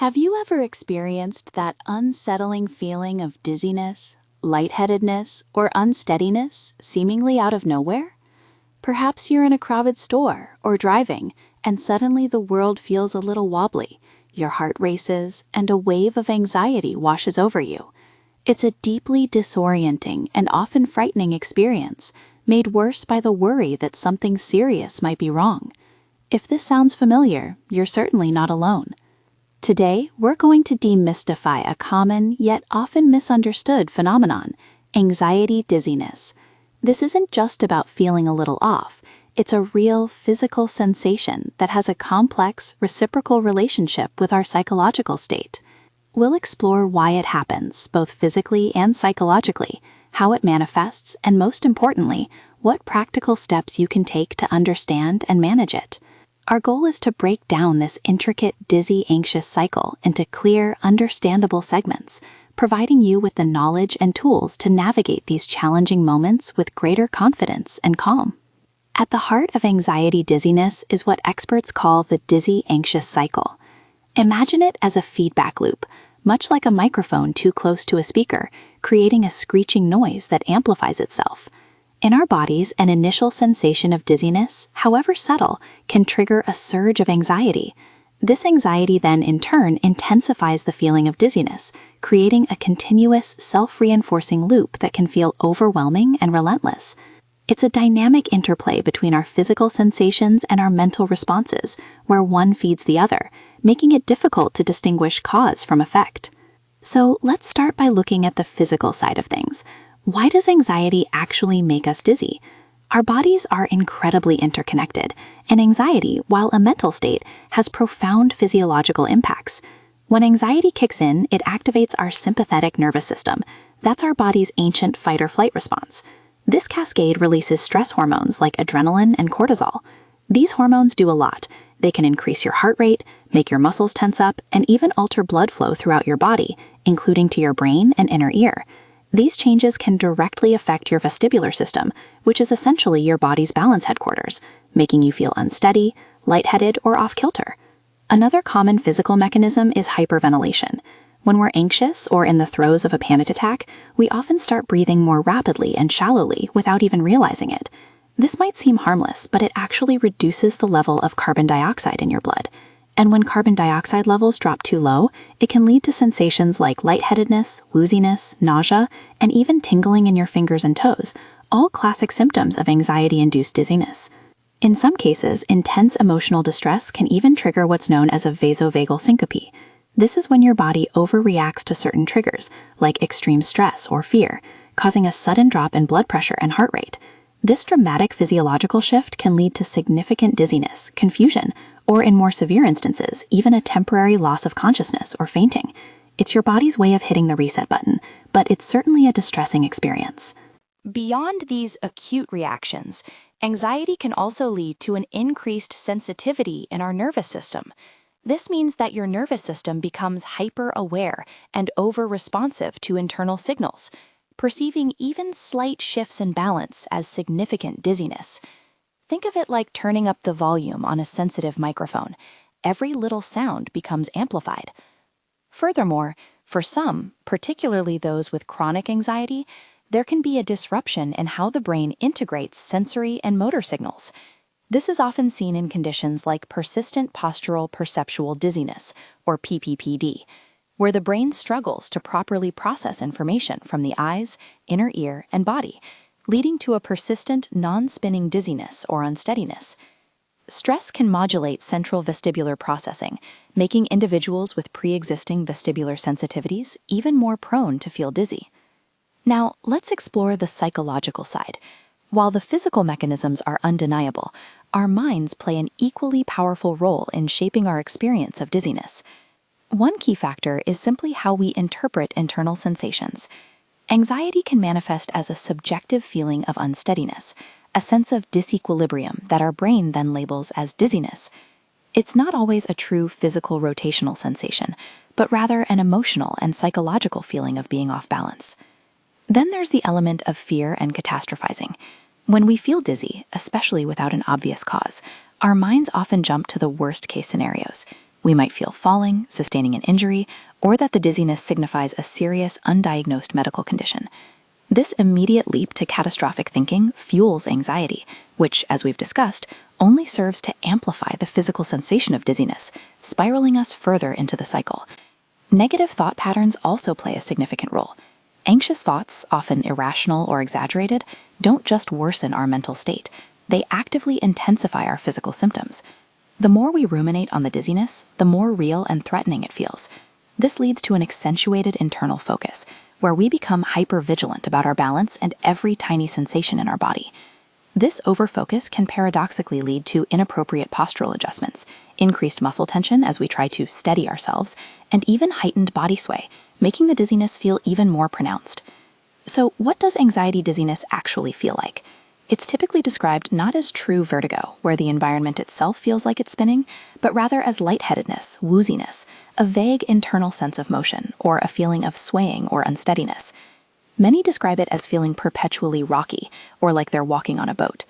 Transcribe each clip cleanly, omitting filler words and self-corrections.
Have you ever experienced that unsettling feeling of dizziness, lightheadedness, or unsteadiness seemingly out of nowhere? Perhaps you're in a crowded store or driving, and suddenly the world feels a little wobbly, your heart races, and a wave of anxiety washes over you. It's a deeply disorienting and often frightening experience, made worse by the worry that something serious might be wrong. If this sounds familiar, you're certainly not alone. Today, we're going to demystify a common yet often misunderstood phenomenon, anxiety dizziness. This isn't just about feeling a little off. It's a real physical sensation that has a complex, reciprocal relationship with our psychological state. We'll explore why it happens, both physically and psychologically, how it manifests, and most importantly, what practical steps you can take to understand and manage it. Our goal is to break down this intricate, dizzy, anxious cycle into clear, understandable segments, providing you with the knowledge and tools to navigate these challenging moments with greater confidence and calm. At the heart of anxiety dizziness is what experts call the dizzy anxious cycle. Imagine it as a feedback loop, much like a microphone too close to a speaker, creating a screeching noise that amplifies itself. In our bodies, an initial sensation of dizziness, however subtle, can trigger a surge of anxiety. This anxiety then, in turn, intensifies the feeling of dizziness, creating a continuous, self-reinforcing loop that can feel overwhelming and relentless. It's a dynamic interplay between our physical sensations and our mental responses, where one feeds the other, making it difficult to distinguish cause from effect. So let's start by looking at the physical side of things. Why does anxiety actually make us dizzy? Our bodies are incredibly interconnected, and anxiety, while a mental state, has profound physiological impacts. When anxiety kicks in, it activates our sympathetic nervous system. That's our body's ancient fight-or-flight response. This cascade releases stress hormones like adrenaline and cortisol. These hormones do a lot. They can increase your heart rate, make your muscles tense up, and even alter blood flow throughout your body, including to your brain and inner ear. These changes can directly affect your vestibular system, which is essentially your body's balance headquarters, making you feel unsteady, lightheaded, or off-kilter. Another common physical mechanism is hyperventilation. When we're anxious or in the throes of a panic attack, we often start breathing more rapidly and shallowly without even realizing it. This might seem harmless, but it actually reduces the level of carbon dioxide in your blood. And when carbon dioxide levels drop too low, it can lead to sensations like lightheadedness, wooziness, nausea, and even tingling in your fingers and toes, all classic symptoms of anxiety-induced dizziness. In some cases, intense emotional distress can even trigger what's known as a vasovagal syncope. This is when your body overreacts to certain triggers, like extreme stress or fear, causing a sudden drop in blood pressure and heart rate. This dramatic physiological shift can lead to significant dizziness, confusion, or in more severe instances, even a temporary loss of consciousness or fainting. It's your body's way of hitting the reset button, but it's certainly a distressing experience. Beyond these acute reactions, anxiety can also lead to an increased sensitivity in our nervous system. This means that your nervous system becomes hyper-aware and over-responsive to internal signals, perceiving even slight shifts in balance as significant dizziness. Think of it like turning up the volume on a sensitive microphone. Every little sound becomes amplified. Furthermore, for some, particularly those with chronic anxiety, there can be a disruption in how the brain integrates sensory and motor signals. This is often seen in conditions like Persistent Postural-Perceptual Dizziness, or PPPD, where the brain struggles to properly process information from the eyes, inner ear, and body, leading to a persistent non-spinning dizziness or unsteadiness. Stress can modulate central vestibular processing, making individuals with pre-existing vestibular sensitivities even more prone to feel dizzy. Now, let's explore the psychological side. While the physical mechanisms are undeniable, our minds play an equally powerful role in shaping our experience of dizziness. One key factor is simply how we interpret internal sensations. Anxiety can manifest as a subjective feeling of unsteadiness, a sense of disequilibrium that our brain then labels as dizziness. It's not always a true physical rotational sensation, but rather an emotional and psychological feeling of being off balance. Then there's the element of fear and catastrophizing. When we feel dizzy, especially without an obvious cause, our minds often jump to the worst-case scenarios. We might feel falling, sustaining an injury, or that the dizziness signifies a serious, undiagnosed medical condition. This immediate leap to catastrophic thinking fuels anxiety, which, as we've discussed, only serves to amplify the physical sensation of dizziness, spiraling us further into the cycle. Negative thought patterns also play a significant role. Anxious thoughts, often irrational or exaggerated, don't just worsen our mental state, they actively intensify our physical symptoms. The more we ruminate on the dizziness, the more real and threatening it feels. This leads to an accentuated internal focus, where we become hypervigilant about our balance and every tiny sensation in our body. This overfocus can paradoxically lead to inappropriate postural adjustments, increased muscle tension as we try to steady ourselves, and even heightened body sway, making the dizziness feel even more pronounced. So, what does anxiety dizziness actually feel like? It's typically described not as true vertigo, where the environment itself feels like it's spinning, but rather as lightheadedness, wooziness, a vague internal sense of motion, or a feeling of swaying or unsteadiness. Many describe it as feeling perpetually rocky, or like they're walking on a boat.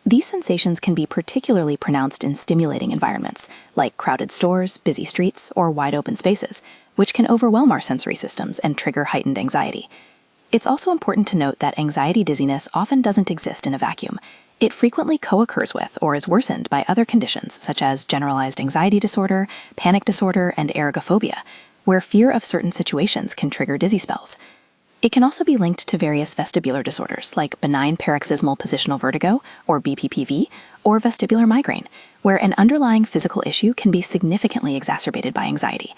These sensations can be particularly pronounced in stimulating environments, like crowded stores, busy streets, or wide open spaces, which can overwhelm our sensory systems and trigger heightened anxiety. It's also important to note that anxiety dizziness often doesn't exist in a vacuum. It frequently co-occurs with or is worsened by other conditions such as generalized anxiety disorder, panic disorder, and ergophobia, where fear of certain situations can trigger dizzy spells. It can also be linked to various vestibular disorders like benign paroxysmal positional vertigo, or BPPV, or vestibular migraine, where an underlying physical issue can be significantly exacerbated by anxiety.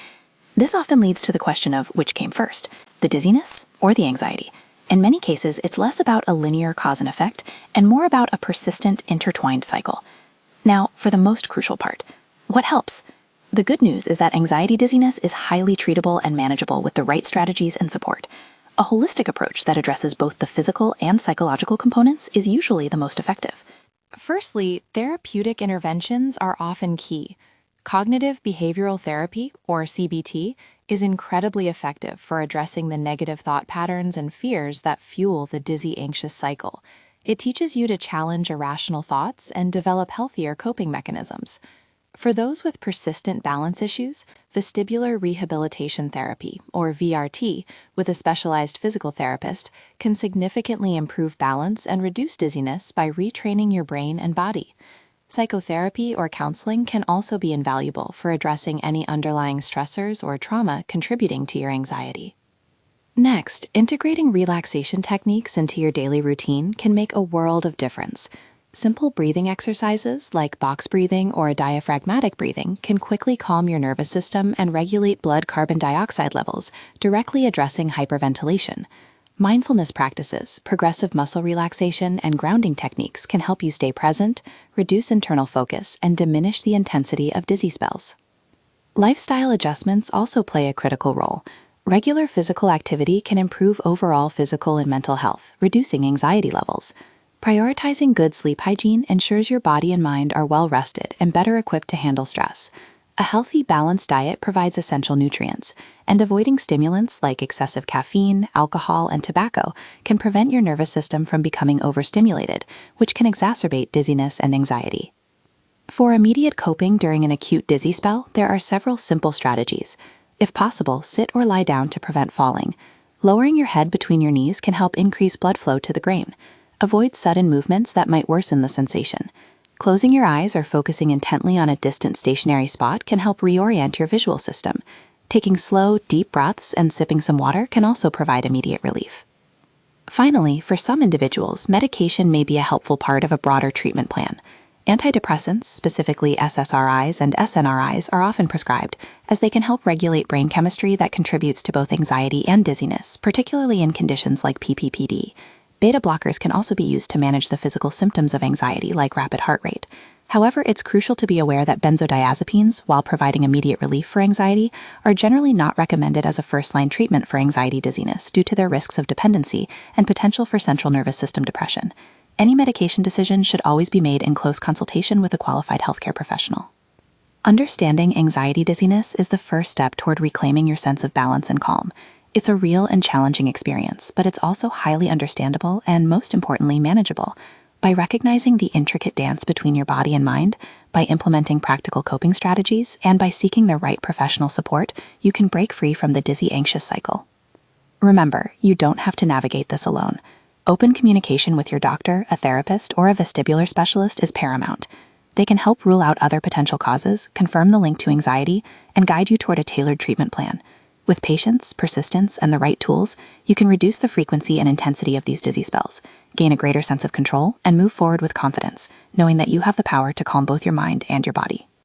This often leads to the question of which came first, the dizziness or the anxiety. In many cases, it's less about a linear cause and effect and more about a persistent, intertwined cycle. Now, for the most crucial part, what helps? The good news is that anxiety dizziness is highly treatable and manageable with the right strategies and support. A holistic approach that addresses both the physical and psychological components is usually the most effective. Firstly, therapeutic interventions are often key. Cognitive behavioral therapy, or CBT, is incredibly effective for addressing the negative thought patterns and fears that fuel the dizzy, anxious cycle. It teaches you to challenge irrational thoughts and develop healthier coping mechanisms. For those with persistent balance issues, vestibular rehabilitation therapy, or VRT, with a specialized physical therapist, can significantly improve balance and reduce dizziness by retraining your brain and body. Psychotherapy or counseling can also be invaluable for addressing any underlying stressors or trauma contributing to your anxiety. Next, integrating relaxation techniques into your daily routine can make a world of difference. Simple breathing exercises like box breathing or diaphragmatic breathing can quickly calm your nervous system and regulate blood carbon dioxide levels, directly addressing hyperventilation. Mindfulness practices, progressive muscle relaxation, and grounding techniques can help you stay present, reduce internal focus, and diminish the intensity of dizzy spells. Lifestyle adjustments also play a critical role. Regular physical activity can improve overall physical and mental health, reducing anxiety levels. Prioritizing good sleep hygiene ensures your body and mind are well rested and better equipped to handle stress. A healthy, balanced diet provides essential nutrients, and avoiding stimulants like excessive caffeine, alcohol, and tobacco can prevent your nervous system from becoming overstimulated, which can exacerbate dizziness and anxiety. For immediate coping during an acute dizzy spell, there are several simple strategies. If possible, sit or lie down to prevent falling. Lowering your head between your knees can help increase blood flow to the brain. Avoid sudden movements that might worsen the sensation. Closing your eyes or focusing intently on a distant stationary spot can help reorient your visual system. Taking slow, deep breaths and sipping some water can also provide immediate relief. Finally, for some individuals, medication may be a helpful part of a broader treatment plan. Antidepressants, specifically SSRIs and SNRIs, are often prescribed, as they can help regulate brain chemistry that contributes to both anxiety and dizziness, particularly in conditions like PPPD. Beta blockers can also be used to manage the physical symptoms of anxiety, like rapid heart rate. However, it's crucial to be aware that benzodiazepines, while providing immediate relief for anxiety, are generally not recommended as a first-line treatment for anxiety dizziness due to their risks of dependency and potential for central nervous system depression. Any medication decision should always be made in close consultation with a qualified healthcare professional. Understanding anxiety dizziness is the first step toward reclaiming your sense of balance and calm. It's a real and challenging experience, but it's also highly understandable and, most importantly, manageable. By recognizing the intricate dance between your body and mind, by implementing practical coping strategies, and by seeking the right professional support, you can break free from the dizzy, anxious cycle. Remember, you don't have to navigate this alone. Open communication with your doctor, a therapist, or a vestibular specialist is paramount. They can help rule out other potential causes, confirm the link to anxiety, and guide you toward a tailored treatment plan. With patience, persistence, and the right tools, you can reduce the frequency and intensity of these dizzy spells, gain a greater sense of control, and move forward with confidence, knowing that you have the power to calm both your mind and your body.